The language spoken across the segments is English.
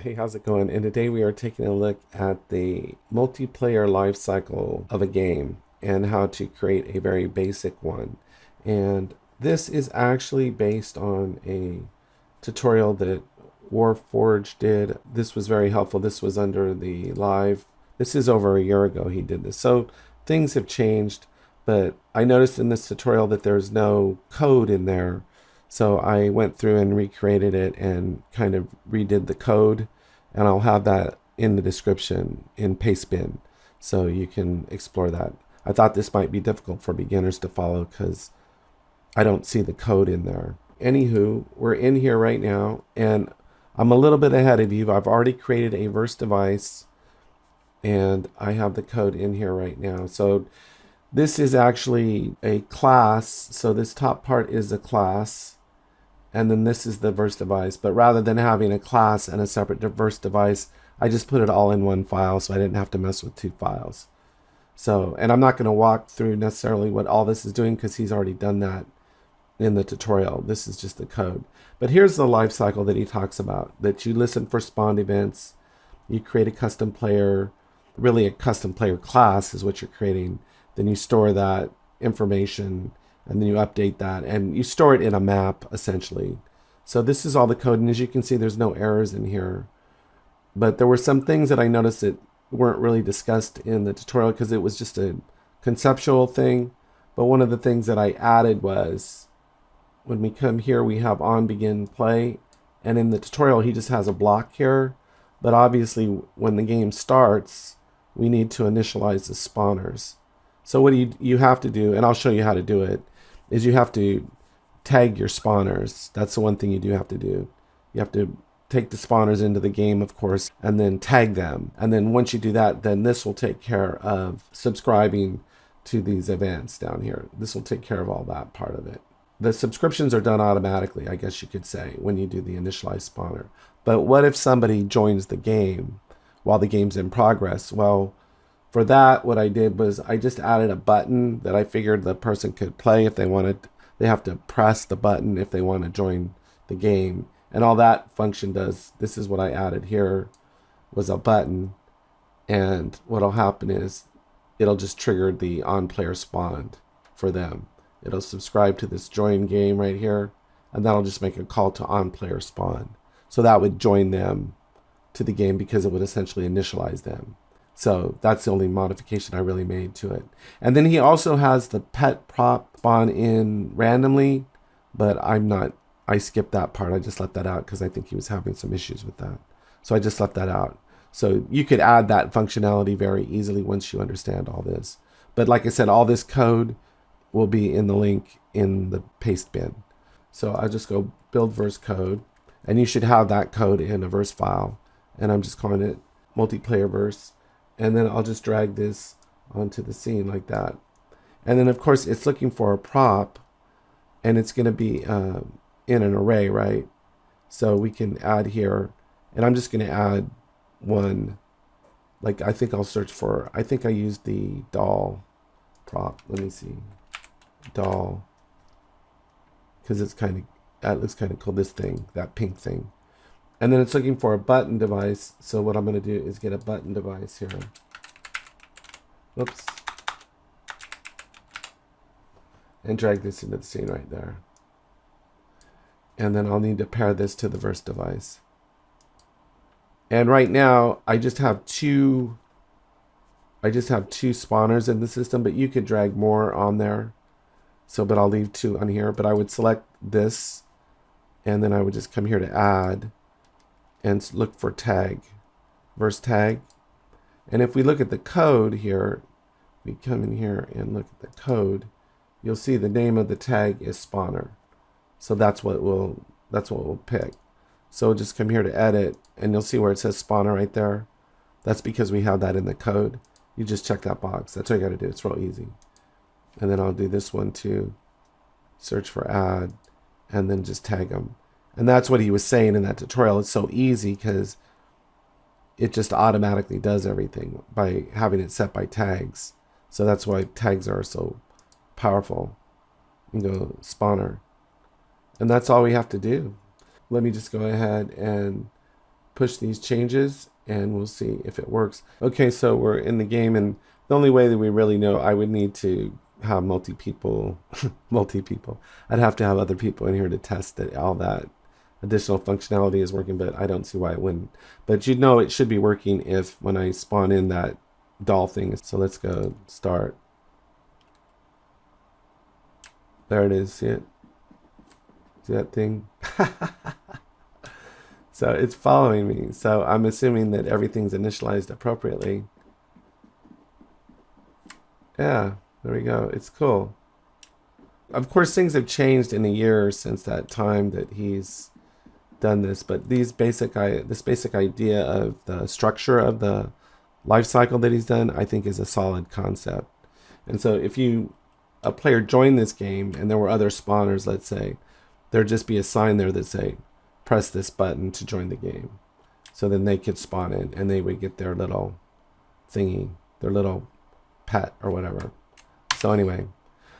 Hey, how's it going? And today we are taking a look at the multiplayer life cycle of a game and how to create a very basic one. And this is actually based on a tutorial that Warforge did. This was very helpful. This was under the live. This is over a year ago he did this. So things have changed, but I noticed in this tutorial that there's no code in there. So I went through and recreated it and kind of redid the code, and I'll have that in the description in Pastebin so you can explore that. I thought this might be difficult for beginners to follow because I don't see the code in there. Anywho, we're in here right now, and I'm a little bit ahead of you. I've already created a verse device, and I have the code in here right now. So this is actually a class. So this top part is a class, and then this is the verse device. But rather than having a class and a separate verse device, I just put it all in one file so I didn't have to mess with two files. So, and I'm not going to walk through necessarily what all this is doing because he's already done that in the tutorial. This is just the code. But here's the life cycle that he talks about, that you listen for spawned events, you create a custom player, really a custom player class is what you're creating. Then you store that information, and then you update that, and you store it in a map essentially. So this is all the code, and as you can see, there's no errors in here. But there were some things that I noticed that weren't really discussed in the tutorial because it was just a conceptual thing. But one of the things that I added was when we come here, we have on begin play, and in the tutorial he just has a block here, but obviously when the game starts we need to initialize the spawners. So what you have to do, and I'll show you how to do it, is you have to tag your spawners. That's the one thing you do have to do. You have to take the spawners into the game, of course, and then tag them. And then once you do that, then this will take care of subscribing to these events down here. This will take care of all that part of it. The subscriptions are done automatically, I guess you could say, when you do the initialize spawner. But what if somebody joins the game while the game's in progress? Well, for that, what I did was I just added a button that I figured the person could play if they wanted. They have to press the button if they want to join the game. And all that function does, this is what I added here, was a button. And what'll happen is it'll just trigger the on player spawned for them. It'll subscribe to this join game right here, and that'll just make a call to on player spawn. So that would join them to the game because it would essentially initialize them. So that's the only modification I really made to it. And then he also has the pet prop spawn in randomly, but I skipped that part. I just left that out because I think he was having some issues with that. So I just left that out. So you could add that functionality very easily once you understand all this. But like I said, all this code will be in the link in the paste bin. So I'll just go build verse code, and you should have that code in a verse file. And I'm just calling it multiplayer verse. And then I'll just drag this onto the scene like that. And then of course it's looking for a prop, and it's going to be in an array, right? So we can add here, and I'm just going to add one. Like I think I'll search for, I think I used the doll prop. Let me see. Doll, because it's kind of, that looks kind of cool, this thing, that pink thing. And then it's looking for a button device, so what I'm going to do is get a button device here. Whoops. And drag this into the scene right there. And then I'll need to pair this to the verse device. And right now I just have two spawners in the system, but you could drag more on there. So, but I'll leave two on here, but I would select this, and then I would just come here to add and look for tag, verse tag. And if we look at the code here, we come in here and look at the code, you'll see the name of the tag is spawner. So that's what we'll pick. So just come here to edit, and you'll see where it says spawner right there. That's because we have that in the code. You just check that box. That's all you got to do. It's real easy. And then I'll do this one too. Search for add, and then just tag them. And that's what he was saying in that tutorial. It's so easy because it just automatically does everything by having it set by tags. So that's why tags are so powerful. You can go spawner. And that's all we have to do. Let me just go ahead and push these changes and we'll see if it works. Okay, so we're in the game, and the only way that we really know, I would need to have multi people. I'd have to have other people in here to test that all that additional functionality is working, but I don't see why it wouldn't. But you know it should be working if when I spawn in that doll thing. So let's go start. There it is. See it? See that thing? So it's following me. So I'm assuming that everything's initialized appropriately. Yeah, there we go. It's cool. Of course, things have changed in a year since that time that he's done this, but this basic idea of the structure of the life cycle that he's done, I think is a solid concept. And so if a player joined this game and there were other spawners, let's say, there'd just be a sign there that say, press this button to join the game. So then they could spawn in and they would get their little thingy, their little pet or whatever. So anyway,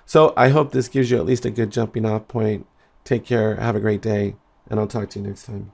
so I hope this gives you at least a good jumping off point. Take care, have a great day, and I'll talk to you next time.